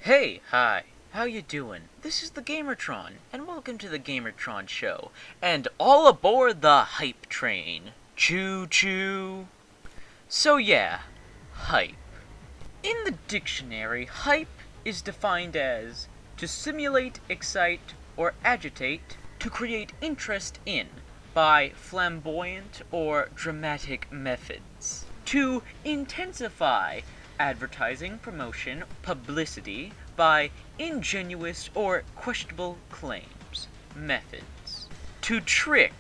Hey, hi, how you doing? This is the Gamertron, and welcome to the Gamertron Show, and all aboard the hype train. Choo choo. So yeah, hype. In the dictionary, hype is defined as to simulate, excite, or agitate, to create interest in, by flamboyant or dramatic methods. To intensify advertising, promotion, publicity by ingenuous or questionable claims, methods. To trick,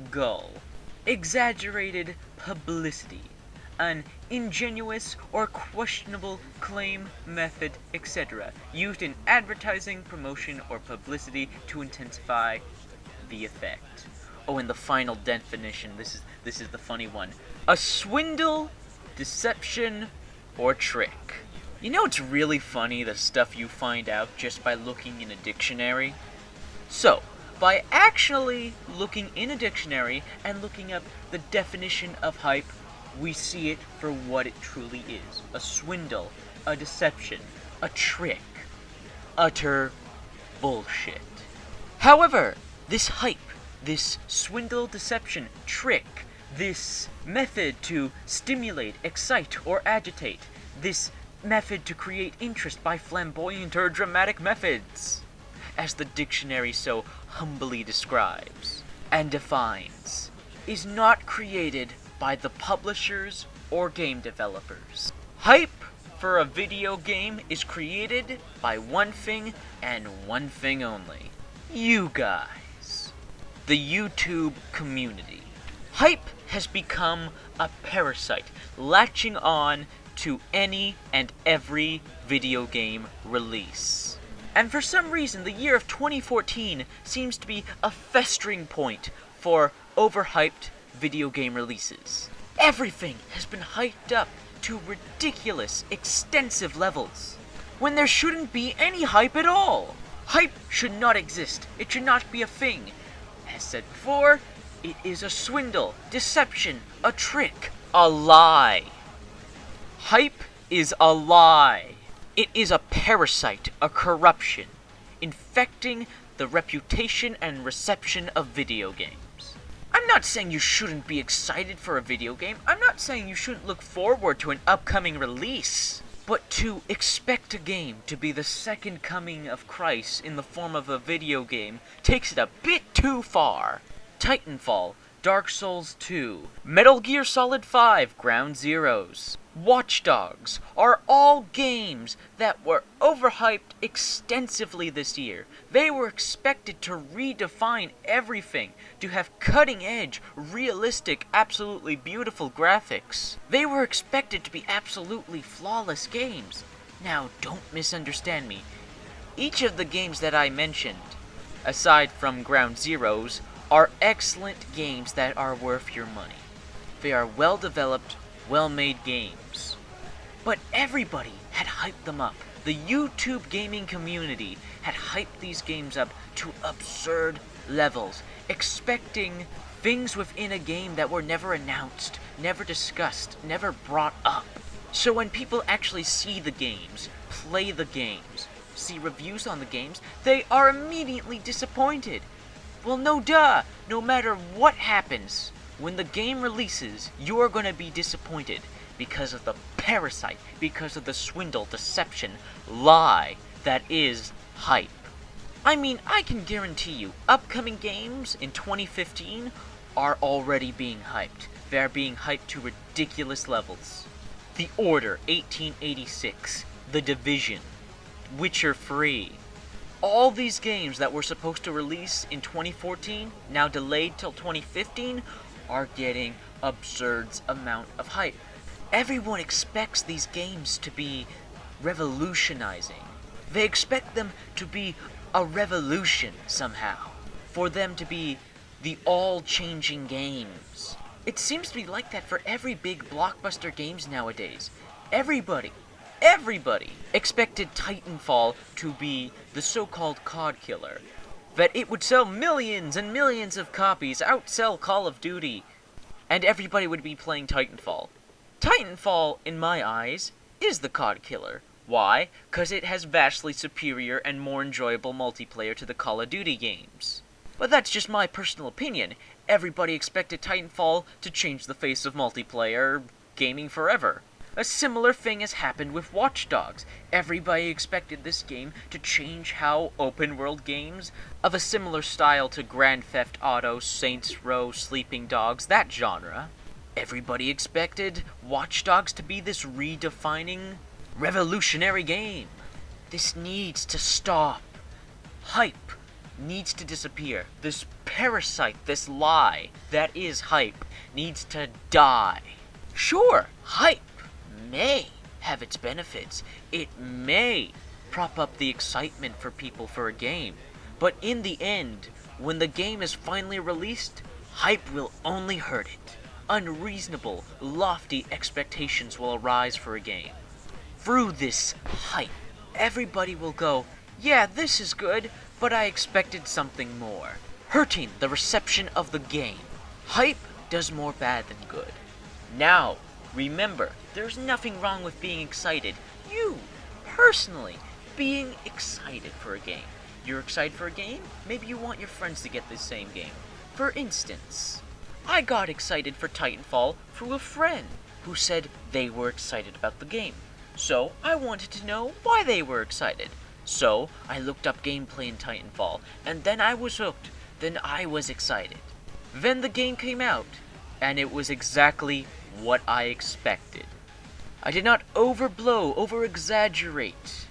gull, exaggerated publicity, an ingenuous or questionable claim, method, etc., used in advertising, promotion, or publicity to intensify the effect. Oh, and the final definition, this is the funny one. A swindle, deception, or trick. You know it's really funny the stuff you find out just by looking in a dictionary? So, by actually looking in a dictionary and looking up the definition of hype, we see it for what it truly is. A swindle, a deception, a trick. Utter bullshit. However, this hype, this swindle, deception, trick, this method to stimulate, excite, or agitate, this method to create interest by flamboyant or dramatic methods, as the dictionary so humbly describes and defines, is not created by the publishers or game developers. Hype for a video game is created by one thing and one thing only. You guys. The YouTube community. Hype has become a parasite latching on to any and every video game release. And for some reason, the year of 2014 seems to be a festering point for overhyped video game releases. Everything has been hyped up to ridiculous, extensive levels, when there shouldn't be any hype at all. Hype should not exist. It should not be a thing. As said before, it is a swindle, deception, a trick, a lie. Hype is a lie. It is a parasite, a corruption, infecting the reputation and reception of video games. I'm not saying you shouldn't be excited for a video game. I'm not saying you shouldn't look forward to an upcoming release. But to expect a game to be the second coming of Christ in the form of a video game takes it a bit too far. Titanfall, Dark Souls 2, Metal Gear Solid 5, Ground Zeroes, Watch Dogs are all games that were overhyped extensively this year. They were expected to redefine everything, to have cutting-edge, realistic, absolutely beautiful graphics. They were expected to be absolutely flawless games. Now, don't misunderstand me. Each of the games that I mentioned, aside from Ground Zeroes, are excellent games that are worth your money. They are well-developed, well-made games. But everybody had hyped them up. The YouTube gaming community had hyped these games up to absurd levels, expecting things within a game that were never announced, never discussed, never brought up. So when people actually see the games, play the games, see reviews on the games, they are immediately disappointed. Well, no duh! No matter what happens, when the game releases, you are going to be disappointed because of the parasite, because of the swindle, deception, lie that is hype. I mean, I can guarantee you, upcoming games in 2015 are already being hyped. They are being hyped to ridiculous levels. The Order 1886, The Division, Witcher 3. All these games that were supposed to release in 2014, now delayed till 2015, are getting absurd amount of hype. Everyone expects these games to be revolutionizing. They expect them to be a revolution somehow. For them to be the all-changing games. It seems to be like that for every big blockbuster games nowadays. Everybody expected Titanfall to be the so-called COD killer. That it would sell millions and millions of copies, outsell Call of Duty, and everybody would be playing Titanfall. Titanfall, in my eyes, is the COD killer. Why? Because it has vastly superior and more enjoyable multiplayer to the Call of Duty games. But that's just my personal opinion. Everybody expected Titanfall to change the face of multiplayer gaming forever. A similar thing has happened with Watch Dogs. Everybody expected this game to change how open-world games of a similar style to Grand Theft Auto, Saints Row, Sleeping Dogs, that genre. Everybody expected Watch Dogs to be this redefining, revolutionary game. This needs to stop. Hype needs to disappear. This parasite, this lie that is hype, needs to die. Sure, hype may have its benefits. It may prop up the excitement for people for a game. But in the end, when the game is finally released, hype will only hurt it. Unreasonable, lofty expectations will arise for a game. Through this hype, everybody will go, yeah, this is good, but I expected something more, hurting the reception of the game. Hype does more bad than good. Now, remember, there's nothing wrong with being excited. You, personally, being excited for a game. You're excited for a game? Maybe you want your friends to get the same game. For instance, I got excited for Titanfall through a friend who said they were excited about the game. So, I wanted to know why they were excited. So, I looked up gameplay in Titanfall, and then I was hooked. Then I was excited. Then the game came out, and it was exactly what I expected. I did not overblow, over-exaggerate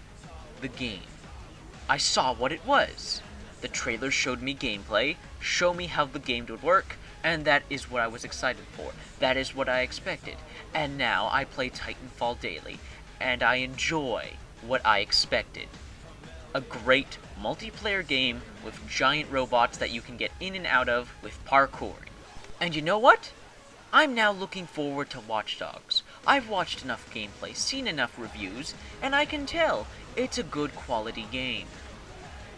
the game. I saw what it was. The trailer showed me gameplay, showed me how the game would work, and that is what I was excited for. That is what I expected. And now I play Titanfall daily, and I enjoy what I expected. A great multiplayer game with giant robots that you can get in and out of with parkouring. And you know what? I'm now looking forward to Watch Dogs. I've watched enough gameplay, seen enough reviews, and I can tell it's a good quality game.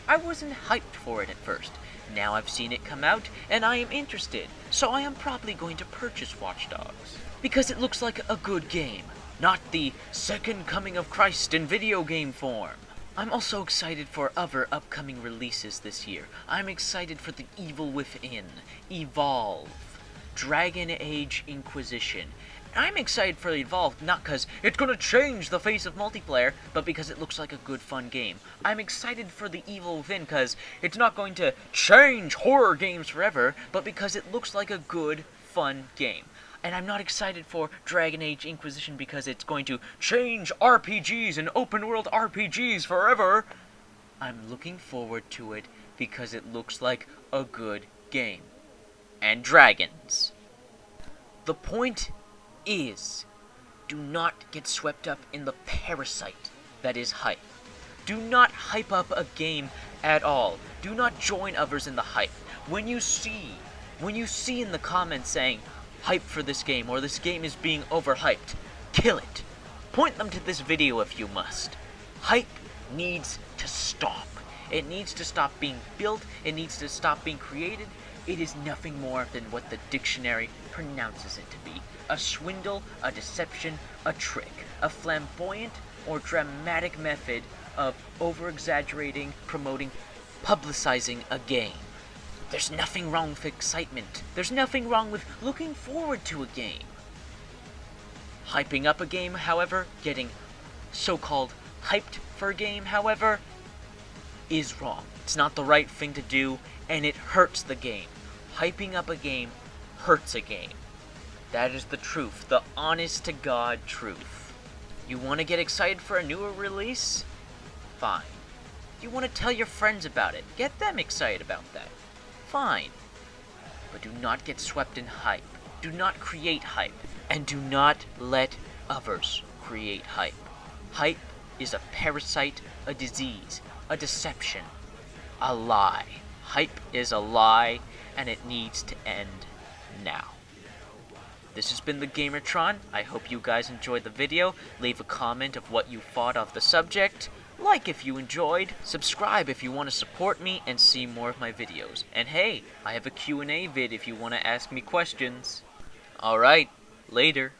I wasn't hyped for it at first. Now I've seen it come out, and I am interested, so I am probably going to purchase Watch Dogs. Because it looks like a good game, not the second coming of Christ in video game form. I'm also excited for other upcoming releases this year. I'm excited for The Evil Within, Evolve, Dragon Age Inquisition. I'm excited for Evolve, not because it's going to change the face of multiplayer, but because it looks like a good, fun game. I'm excited for The Evil Within because it's not going to change horror games forever, but because it looks like a good, fun game. And I'm not excited for Dragon Age Inquisition because it's going to change RPGs and open-world RPGs forever. I'm looking forward to it because it looks like a good game. And dragons. The point is, do not get swept up in the parasite that is hype. Do not hype up a game at all. Do not join others in the hype. When you see in the comments saying, hype for this game, or this game is being overhyped, kill it. Point them to this video if you must. Hype needs to stop. It needs to stop being built. It needs to stop being created. It is nothing more than what the dictionary pronounces it to be. A swindle, a deception, a trick. A flamboyant or dramatic method of over-exaggerating, promoting, publicizing a game. There's nothing wrong with excitement. There's nothing wrong with looking forward to a game. Hyping up a game, however, getting so-called hyped for a game, however, is wrong. It's not the right thing to do, and it hurts the game. Hyping up a game hurts a game. That is the truth, the honest-to-God truth. You want to get excited for a newer release? Fine. You want to tell your friends about it? Get them excited about that. Fine. But do not get swept in hype. Do not create hype. And do not let others create hype. Hype is a parasite, a disease, a deception, a lie. Hype is a lie, and it needs to end now. This has been the Gamertron. I hope you guys enjoyed the video. Leave a comment of what you thought of the subject. Like if you enjoyed, subscribe if you want to support me and see more of my videos. And hey, I have a Q&A vid if you want to ask me questions. Alright, later.